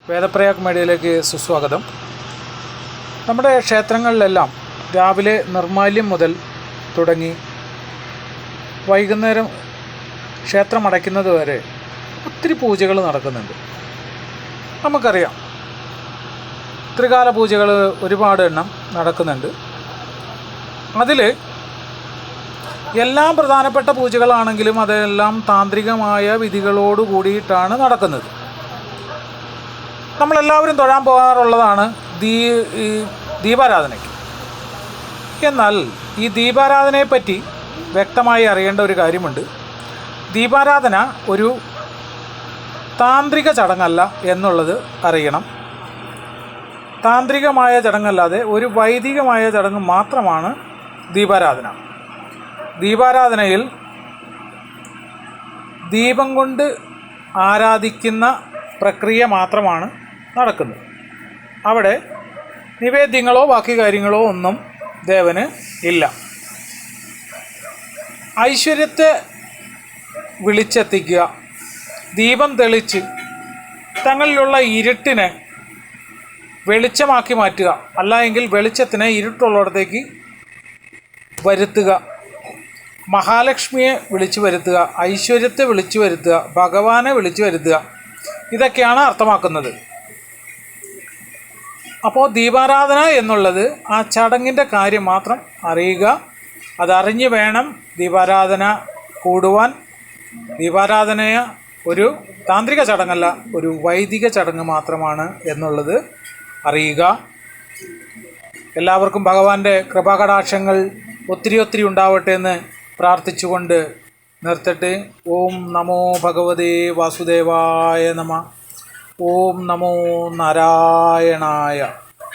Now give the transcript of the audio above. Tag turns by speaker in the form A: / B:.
A: വേദപ്രയാഗ് മീഡിയയിലേക്ക് സുസ്വാഗതം. നമ്മുടെ ക്ഷേത്രങ്ങളിലെല്ലാം രാവിലെ നിർമ്മാല്യം മുതൽ തുടങ്ങി വൈകുന്നേരം ക്ഷേത്രം അടയ്ക്കുന്നത് വരെ ഒത്തിരി പൂജകൾ നടക്കുന്നുണ്ട്. നമുക്കറിയാം, ത്രികാല പൂജകൾ ഒരുപാട് എണ്ണം നടക്കുന്നുണ്ട്. അതിൽ എല്ലാം പ്രധാനപ്പെട്ട പൂജകളാണെങ്കിലും അതെല്ലാം താന്ത്രികമായ വിധികളോട് കൂടിയിട്ടാണ് നടക്കുന്നത്. നമ്മളെല്ലാവരും തൊഴാൻ പോകാറുള്ളതാണ് ദീപാരാധനയ്ക്ക്. എന്നാൽ ഈ ദീപാരാധനയെപ്പറ്റി വ്യക്തമായി അറിയേണ്ട ഒരു കാര്യമുണ്ട്. ദീപാരാധന ഒരു താന്ത്രിക ചടങ്ങല്ല എന്നുള്ളത് അറിയണം. താന്ത്രികമായ ചടങ്ങല്ലാതെ ഒരു വൈദികമായ ചടങ്ങ് മാത്രമാണ് ദീപാരാധന. ദീപാരാധനയിൽ ദീപം കൊണ്ട് ആരാധിക്കുന്ന പ്രക്രിയ മാത്രമാണ് നടക്കുന്നത്. അവിടെ നിവേദ്യങ്ങളോ ബാക്കി കാര്യങ്ങളോ ഒന്നും ദേവന് ഇല്ല. ഐശ്വര്യത്തെ വിളിച്ചെത്തിക്കുക, ദീപം തെളിച്ച് തങ്ങളിലുള്ള ഇരുട്ടിനെ വെളിച്ചമാക്കി മാറ്റുക, അല്ല എങ്കിൽ വെളിച്ചത്തിനെ ഇരുട്ടുള്ളിടത്തേക്ക് വരുത്തുക, മഹാലക്ഷ്മിയെ വിളിച്ചു വരുത്തുക, ഐശ്വര്യത്തെ വിളിച്ചു വരുത്തുക, ഭഗവാനെ വിളിച്ചു വരുത്തുക, ഇതൊക്കെയാണ് അർത്ഥമാക്കുന്നത്. അപ്പോൾ ദീപാരാധന എന്നുള്ളത് ആ ചടങ്ങിൻ്റെ കാര്യം മാത്രം അറിയുക. അതറിഞ്ഞ് വേണം ദീപാരാധന കൂടുവാൻ. ദീപാരാധനയെ ഒരു താന്ത്രിക ചടങ്ങല്ല, ഒരു വൈദിക ചടങ്ങ് മാത്രമാണ് എന്നുള്ളത് അറിയുക. എല്ലാവർക്കും ഭഗവാന്റെ കൃപാകടാക്ഷങ്ങൾ ഒത്തിരി ഉണ്ടാവട്ടെ എന്ന് പ്രാർത്ഥിച്ചുകൊണ്ട് നിർത്തട്ടെ. ഓം നമോ ഭഗവതേ വാസുദേവായ നമഃ. ഓം നമോ നാരായണായ.